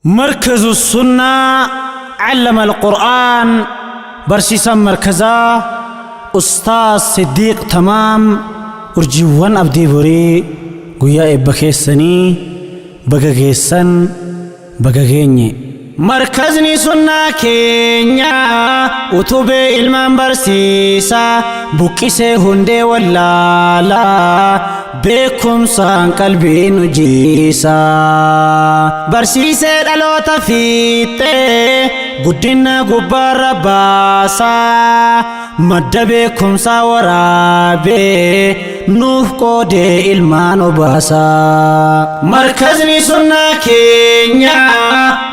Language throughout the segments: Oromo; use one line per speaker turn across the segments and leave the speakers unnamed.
مركز السنة علم القرآن برسيسا مركزا أستاذ صديق تمام ورجوان أبدي بري قويا إبكيساني بقاقيسان بقاقيني مركزني سنة كينيا وطوبي إلمان برسيسا بوكيسي هندي واللالا بكم سان قلبي نجيسا برسيسي دلو تفيته قدنا قبار باسا مد بكم ساورابي نوف قودي إلمان باسا مركزني سنة كينيا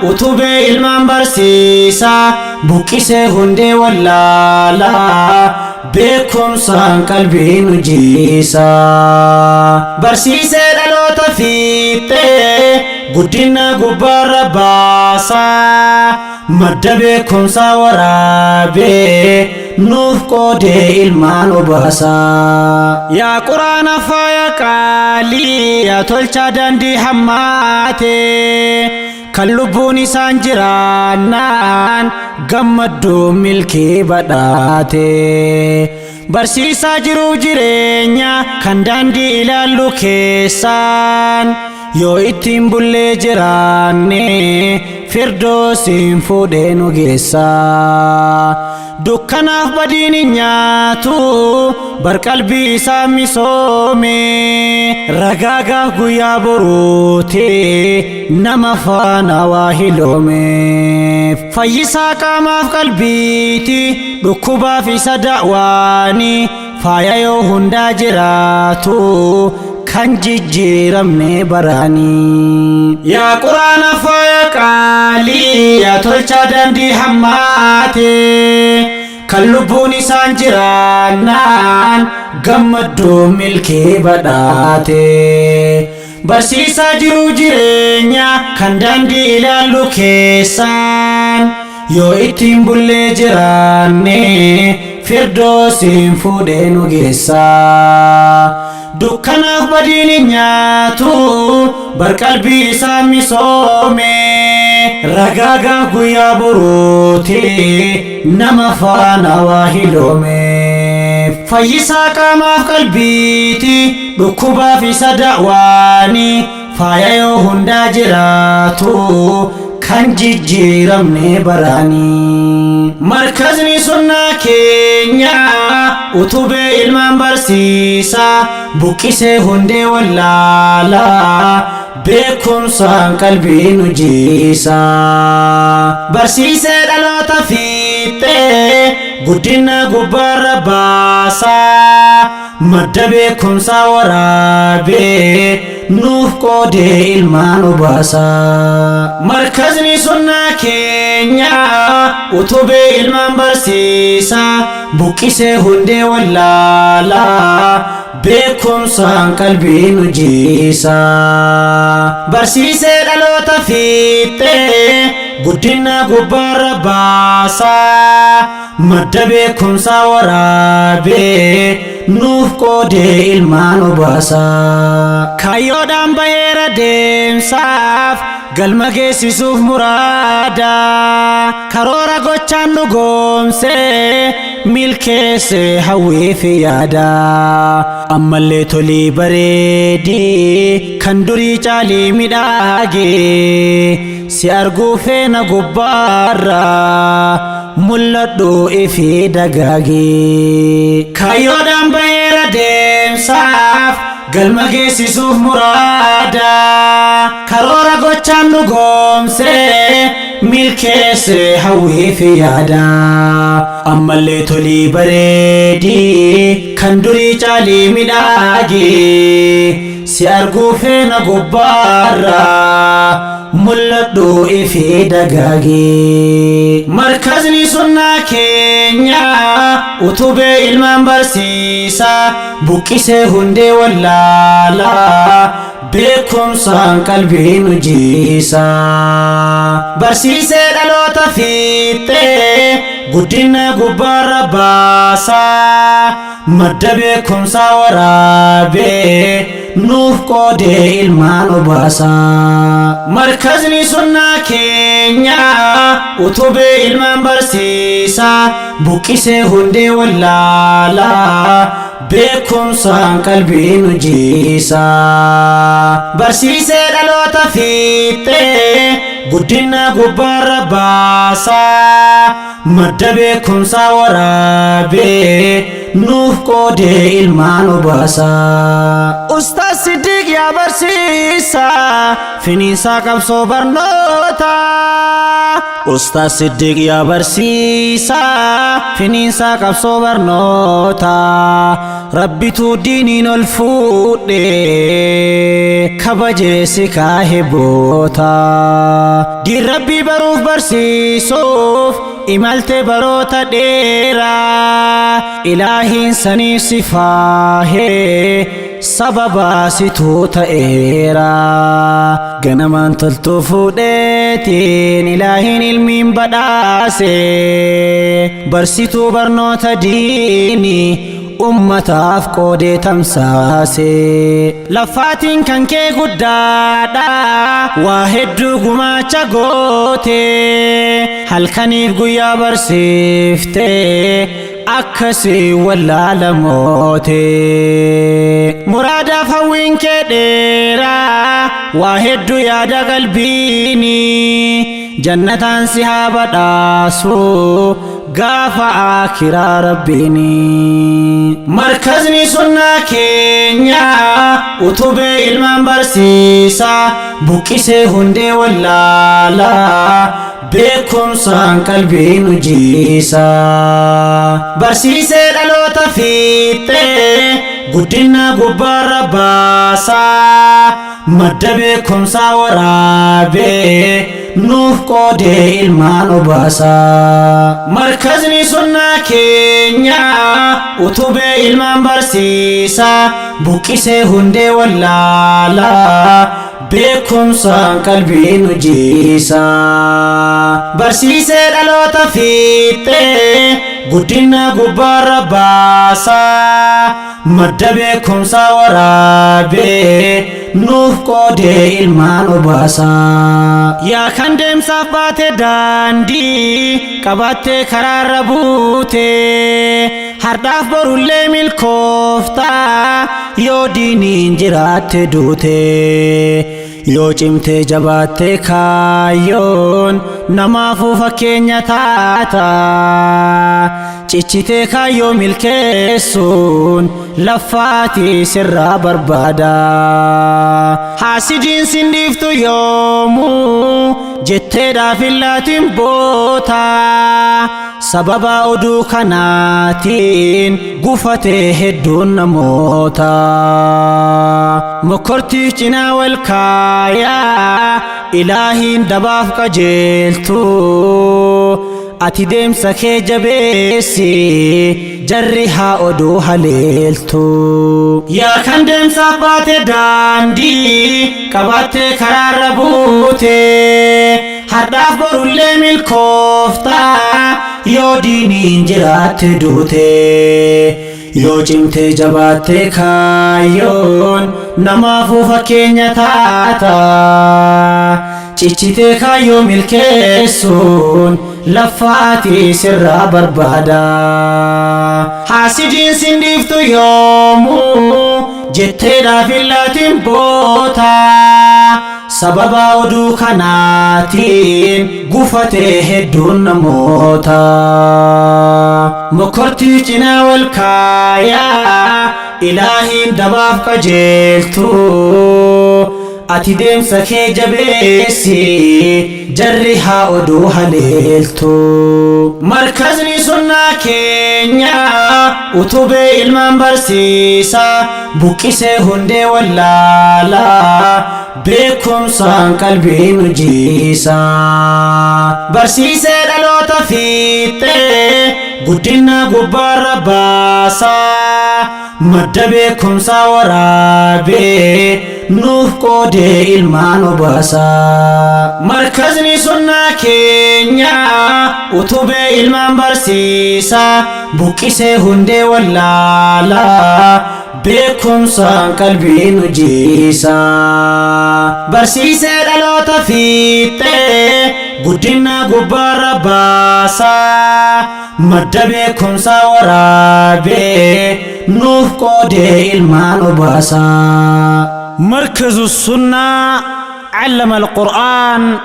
وطوبي إلمان برسيسا بوكيسي هندي واللالا بكم سان قلبي نجيسا برسيسي دلو تفيته قدنا قبار باسا مد بكم ساورابي نوف قودي إلمان باسا يا قرآن فايا قالي يا تلچا دندي حماتي كاللبوني سانجرانان قمدو ملكي بداتي برسيسا جرو جرينيا كان داندي إلالو كيسان يو اتين بولي جراني فردوسين فودينو جيسا دكاناف بديني نياتو برقلبي سامي سومي رغاغا غويا بروتي نما فانا واهلومي فيسا قاماف قلبيتي ركوبا في صدعواني فايا يو هندا جراتو كان جيرمني براني يا قرآن فايا قالي يا تلچا دندي حماتي كاللبوني سانجرانان قمدو ملكي بداتي برسيسا جرو جرينيا كان دندي إلالو كيسان يو اتين بولي جراني فردوسين فودينو جيسا دكاناف بديني نياتو برقلبي سامي سومي رغاغا غويا بروتي نما فانا واهلومي فيسا قاماف قلبيتي ركوبا في صدعواني فايا يو هندا جراتو كان جيرمني براني مركزني سنة كينيا وطوبي إلمان برسيسا بوكيسي هندي واللالا بكم سان قلبي نجيسا برسيسي دلو تفيته قدنا قبار باسا مد بكم ساورابي نوف قودي إلمان باسا مركزني سنة كينيا وطوبي إلمان برسيسا بوكيسي هندي واللالا بكم سان قلبي نجيسا برسيسي دلو تفيته قدنا قبار باسا مد بكم ساورابي نوف قودي إلمان باسا كايو دام بهير ديم ساف قلما كيسي سوف مرادا كارورا قوچان نقوم سي ملكيسي هوي في يادا أما اللي تولي بريدي كندوري چالي مداغي سيارغو فينا قبارا ملدو إفي دقاقي كايو دام بهير ديم ساف قلما كيسي سوف مرادا كارورا قوچان نقوم سي ملكيسي هوي في يادا أما اللي تولي بريدي كندوري چالي مداغي سيارغو فينا قبارا ملدو إفي دقاقي مركزني سنة كينيا وطوبي إلمان برسيسا بوكيسي هندي واللالا beekumsaan qalbii nu jiisa. Barsiisee dhaloota fiixee guddina gubbaarra baasa. Madda beekumsaa waraabee nuuf qoodee ilmaan obaasa. Markazni sunnaa keenya utubee ilmaan barsiisa. Buqqisee hundee wallaala beekumsaan qalbii nu jiisa. Barsiisee dhaloota fiixee guddina gubbaarra baasa. Madda beekumsaa waraabee nuuf qoodee ilmaan obaasa. Ustaaz Siddiq yaa barsiisa finiinsa qabsoo barnoota. Ustaaz Siddiq yaa barsiisa finiinsa qabsoo barnoota. Rabbitu diiniin ol fuudhee kabajee si kaahee boota. Diin Rabbii baruuf barsiisuuf imalte baroota dheeraa. Ilaahiin saniif si faahee sababa situu ta'eera. Ganamaan toltuu fuudheetiin ilaahiin ilmiin badhaase. Barsituu barnoota diinii ummataaf qoodee tamsaase. Laffaatiin kan kee guddaadha waa hedduu gumaacha goote. Halkaniif guyyaa barsiifte akkasii wallaalamoote. Muraadaaf hawwiin kee dheeraa waa hedduu yaada qalbiini. Jannataan si haa badhaasu gaafa akiraa rabbiini. Markazni sunnaa keenya utubee ilmaan barsiisa. Buqqisee hundee wallaala beekumsaan qalbii nu jiisa. Barsiisee dhaloota fiixee guddina gubbaarra baasa. Madda beekumsaa waraabee nuuf qoodee ilmaan obaasa. Markazni sunnaa keenya utubee ilmaan barsiisa. Buqqisee hundee wallaala beekumsaan qalbii nu jiisa. Barsiisee dhaloota fiixee guddina gubbaarra baasa. Madda beekumsaa waraabee nuuf qoodee ilmaan obaasa. Yaa kan deemsaaf baate daandii qabattee karaarra buute. Hardhaaf borullee milkoofta yoo diiniin jiraatte duute. Yoo cimtee jabaatte kaayyoon namaafuu fakkeenya taata. Cichitee kaayyoo milkeessuun laffaatii sirraa barbaada. Haasidiin sin dhiiftu yoomuu jetteedhaaf illaatiin boota. Sababa oduu kanaatiin gufatee hedduun namoota. Mokkortiif cinaa wal kaayaa ilaahiin dabaaf qajeeltu. Ati deemsa kee jabeessi jarri haa oduu haleeltu. Yaa kan deemsaaf baate daandii qabattee karaarra buute. Hardhaaf borullee milkoofta yoo diiniin jiraatte duute. Yoo cimtee jabaatte kaayyoon namaafuu fakkeenya taata. Cichitee kaayyoo milkeessuun laffaatii sirraa barbaada. Haasidiin sin dhiiftu yoomuu jetteedhaaf illaatiin boota. Sababa oduu kanaatiin gufatee hedduun namoota. Mokkortii cinaa wal kaayaa ilaahiin dabaaf qajeeltu. Ati deemsa kee jabeessi jarri haa oduu haleeltu. Markazni sunnaa keenya utubee ilmaan barsiisa. Buqqisee hundee wallaala beekumsaan qalbii nu jiisa. Barsiisee dhaloota fiixee guddina gubbaarra baasa. Madda beekumsaa waraabee nuuf qoodee ilmaan obaasaa. Markazni sunnaa keenya utubee ilmaan barsiisaa buqqisee hundee wallaalaa beekumsaan qalbii nu jiisaa. Barsiisee dhaloota fiixee guddina gubbaarra baasaa madda beekumsaa waraabee nuuf qoodee ilmaan obaasaa.
مركز السنة علم القرآن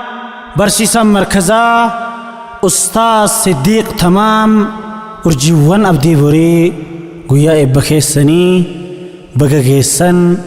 برسيسا مركزا أستاذ صديق تمام ورجيوان أبدي بري قويا إبا كيساني بقا كيسان